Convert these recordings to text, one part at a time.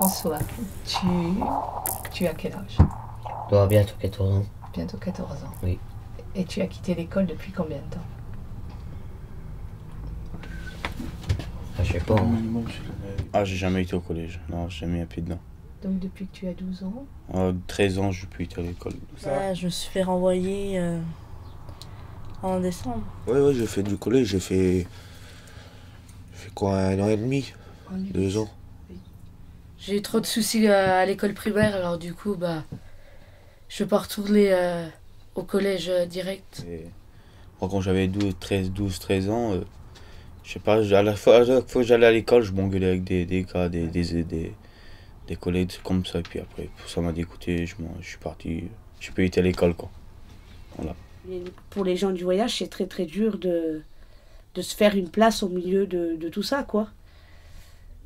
François, tu as quel âge? Je dois bientôt 14 ans. Bientôt 14 ans. Oui. Et tu as quitté l'école depuis combien de temps? Ah, je sais pas. Ah, j'ai jamais été au collège. Non, j'ai jamais mis un pied dedans. Donc depuis que tu as 12 ans? 13 ans, je peux être à l'école. Ouais, je me suis fait renvoyer en décembre. Ouais, j'ai fait du collège, j'ai fait quoi, 1 an et demi, 2 ans. Oui. J'ai eu trop de soucis à l'école primaire, alors du coup, je peux pas retourner au collège direct. Et moi, quand j'avais 12, 13 ans, je sais pas, à la fois que j'allais à l'école, je m'engueulais avec des gars, des collègues comme ça. Et puis après, ça m'a dégoûté, je suis parti, je peux être à l'école, quoi. Voilà. Et pour les gens du voyage, c'est très très dur de se faire une place au milieu de tout ça, quoi.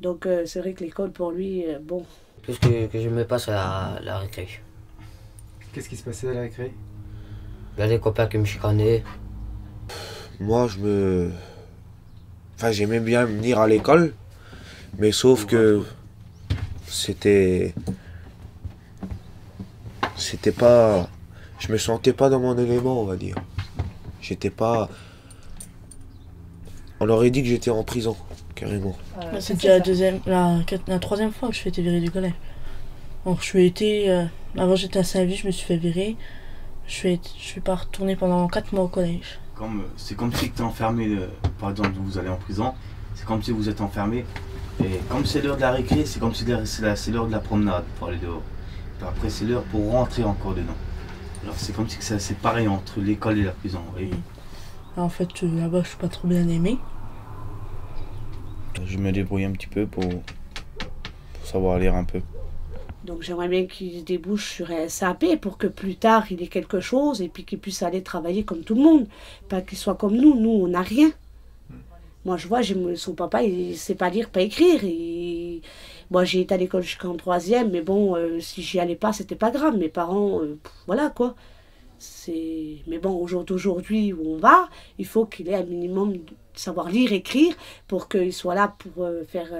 Donc c'est vrai que l'école, pour lui, bon. Tout ce que j'aimais pas, c'est la récré. Qu'est-ce qui se passait à la récré? Il y a des copains qui me chicanaient. Moi, j'aimais bien venir à l'école, mais sauf que c'était pas... Je me sentais pas dans mon élément, on va dire. J'étais pas... On aurait dit que j'étais en prison, carrément. C'est déjà la troisième fois que je fais été virée du collège. Donc avant j'étais à Saint-Vit, je me suis fait virer. Je suis pas retournée pendant 4 mois au collège. C'est comme si tu es enfermé, par exemple vous allez en prison, c'est comme si vous êtes enfermé. Et comme c'est l'heure de la récré, c'est comme si c'est l'heure de la promenade pour aller dehors. Puis après c'est l'heure pour rentrer encore dedans. Alors c'est comme si c'est pareil entre l'école et la prison. Et... En fait là-bas je suis pas trop bien aimée. Je me débrouille un petit peu pour savoir lire un peu. Donc j'aimerais bien qu'il débouche sur un SAP pour que plus tard il ait quelque chose et puis qu'il puisse aller travailler comme tout le monde. Pas qu'il soit comme nous on n'a rien. Moi je vois, son papa il ne sait pas lire, pas écrire. Et moi j'ai été à l'école jusqu'en 3e, mais bon, si j'y allais pas, c'était pas grave. Mes parents, voilà quoi. Mais bon, aujourd'hui où on va, il faut qu'il ait un minimum de savoir lire, écrire, pour qu'il soit là pour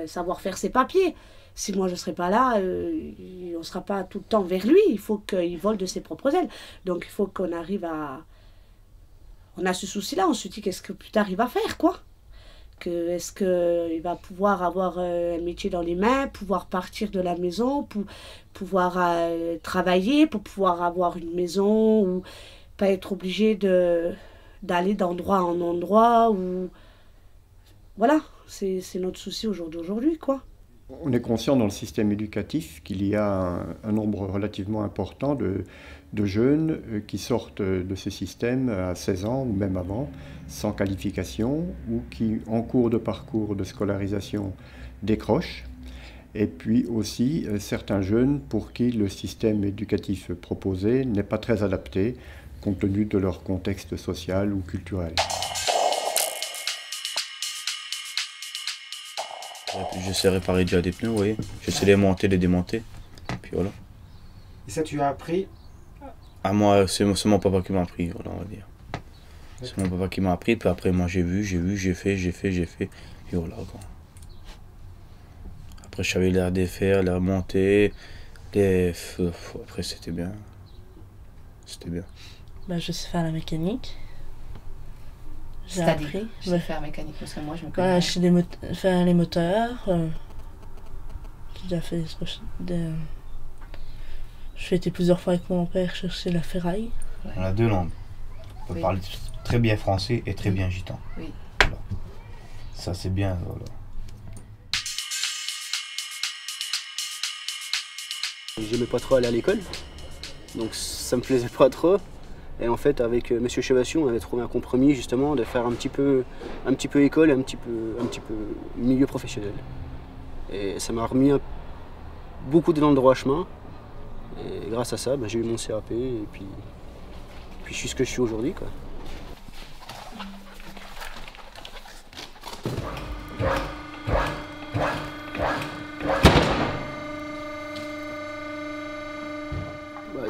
savoir faire ses papiers. Si moi je ne serai pas là, on ne sera pas tout le temps vers lui. Il faut qu'il vole de ses propres ailes. Donc il faut qu'on arrive à... On a ce souci-là, on se dit qu'est-ce que plus tard il va faire, quoi. Est-ce qu'il va pouvoir avoir un métier dans les mains, pouvoir partir de la maison, pour pouvoir travailler, pour pouvoir avoir une maison, ou pas être obligé d'aller d'endroit en endroit, ou... Voilà, c'est notre souci au jour d'aujourd'hui, quoi. On est conscient dans le système éducatif qu'il y a un nombre relativement important de jeunes qui sortent de ce système à 16 ans ou même avant, sans qualification, ou qui, en cours de parcours de scolarisation, décrochent. Et puis aussi certains jeunes pour qui le système éducatif proposé n'est pas très adapté, compte tenu de leur contexte social ou culturel. Je sais réparer déjà des pneus, vous voyez. Je sais les monter, les démonter. Et puis voilà. Et ça, tu as appris? Ah, moi, c'est mon papa qui m'a appris, voilà, on va dire. C'est mon papa qui m'a appris, puis après, moi, j'ai fait. Et voilà, quoi. Après, je savais les redéfaire, les remonter. Après, c'était bien. C'était bien. Je sais faire la mécanique. J'ai C'est-à-dire, appris. je sais faire mécanique parce que moi je me connais. Je sais faire les moteurs. J'ai déjà fait je fais été plusieurs fois avec mon père chercher la ferraille. Ouais. On a 2 langues. On peut parler très bien français et très bien gitan. Oui. Voilà. Ça c'est bien. Voilà. J'aimais pas trop aller à l'école, donc ça me plaisait pas trop. Et en fait, avec Monsieur Chevassion, on avait trouvé un compromis justement de faire un petit peu école et un petit peu milieu professionnel. Et ça m'a remis beaucoup dans le droit chemin. Et grâce à ça, j'ai eu mon CAP et puis je suis ce que je suis aujourd'hui, quoi.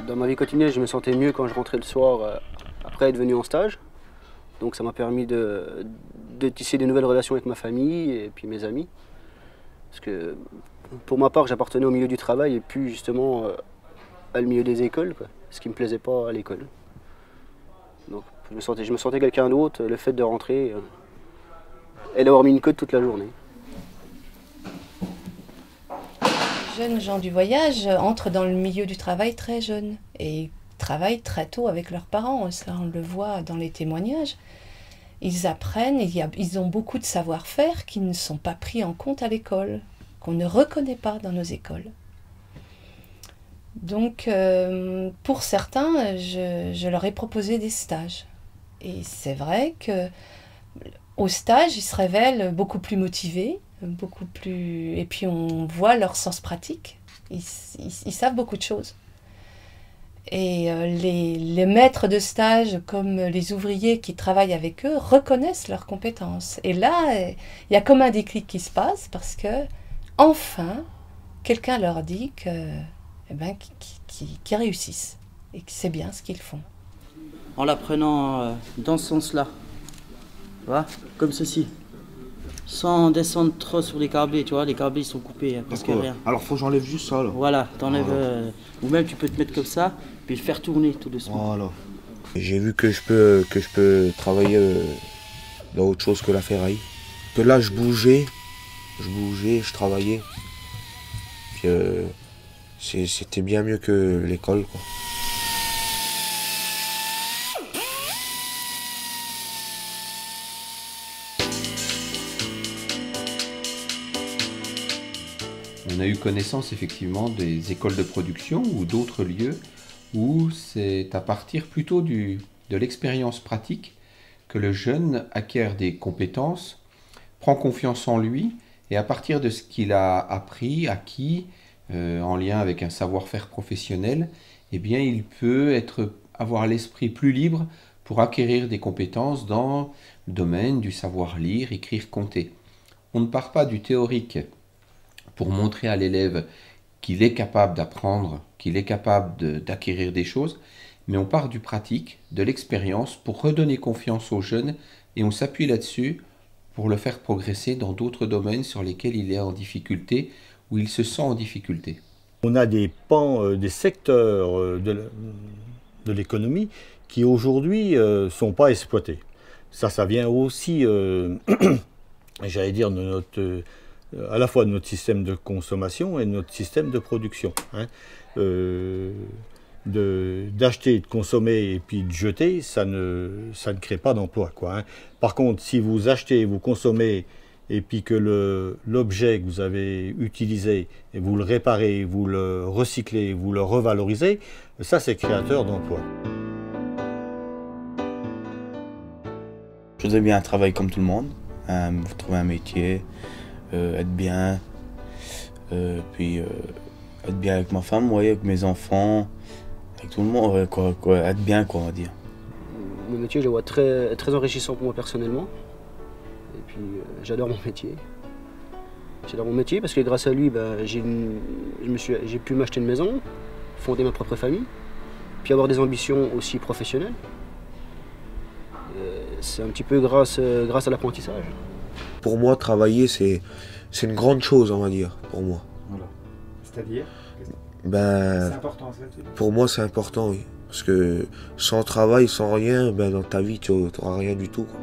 Dans ma vie quotidienne, je me sentais mieux quand je rentrais le soir après être venu en stage. Donc ça m'a permis de tisser des nouvelles relations avec ma famille et puis mes amis. Parce que pour ma part, j'appartenais au milieu du travail et puis justement à le milieu des écoles, quoi, ce qui ne me plaisait pas à l'école. Donc je me sentais quelqu'un d'autre, le fait de rentrer et d'avoir mis une cote toute la journée. Les jeunes gens du voyage entrent dans le milieu du travail très jeunes et travaillent très tôt avec leurs parents, ça on le voit dans les témoignages. Ils apprennent, ils ont beaucoup de savoir-faire qui ne sont pas pris en compte à l'école, qu'on ne reconnaît pas dans nos écoles. Donc, pour certains, je leur ai proposé des stages. Et c'est vrai qu'au stage, ils se révèlent beaucoup plus motivés, beaucoup plus... et puis on voit leur sens pratique. Ils savent beaucoup de choses. Et les maîtres de stage, comme les ouvriers qui travaillent avec eux, reconnaissent leurs compétences. Et là, il y a comme un déclic qui se passe parce que, enfin, quelqu'un leur dit qu'ils réussissent et que c'est bien ce qu'ils font. En la prenant dans ce sens-là, tu vois, comme ceci, sans descendre trop sur les câblés, tu vois, les câblés sont coupés, presque rien. Alors faut que j'enlève juste ça là. Voilà, t'enlèves, ou même tu peux te mettre comme ça, puis le faire tourner tout doucement. Voilà. J'ai vu que je peux travailler dans autre chose que la ferraille. Que là je bougeais, je travaillais. Puis c'était bien mieux que l'école, quoi. On a eu connaissance effectivement des écoles de production ou d'autres lieux où c'est à partir plutôt de l'expérience pratique que le jeune acquiert des compétences, prend confiance en lui et à partir de ce qu'il a appris, acquis, en lien avec un savoir-faire professionnel, eh bien il peut avoir l'esprit plus libre pour acquérir des compétences dans le domaine du savoir lire, écrire, compter. On ne part pas du théorique pour montrer à l'élève qu'il est capable d'apprendre, qu'il est capable d'acquérir des choses, mais on part du pratique, de l'expérience, pour redonner confiance aux jeunes, et on s'appuie là-dessus pour le faire progresser dans d'autres domaines sur lesquels il est en difficulté, ou il se sent en difficulté. On a des pans, des secteurs de l'économie qui aujourd'hui ne sont pas exploités. Ça vient aussi, j'allais dire, de notre... à la fois de notre système de consommation et de notre système de production. Hein. D'acheter, de consommer et puis de jeter, ça ne crée pas d'emploi, quoi, hein. Par contre, si vous achetez, vous consommez et puis que l'objet que vous avez utilisé, et vous le réparez, vous le recyclez, vous le revalorisez, ça c'est créateur d'emplois. Je voudrais bien un travail comme tout le monde, trouver un métier, être bien, puis être bien avec ma femme, ouais, avec mes enfants, avec tout le monde, ouais, quoi, être bien, quoi, on va dire. Mon métier, je le vois très, très enrichissant pour moi personnellement. Et puis, j'adore mon métier. J'adore mon métier parce que grâce à lui, bah, j'ai pu m'acheter une maison, fonder ma propre famille, puis avoir des ambitions aussi professionnelles. C'est un petit peu grâce à l'apprentissage. Pour moi, travailler, c'est une grande chose, on va dire, pour moi. Voilà. C'est-à-dire c'est important, ça. Pour moi, c'est important, oui. Parce que sans travail, sans rien, dans ta vie, tu n'auras rien du tout, quoi.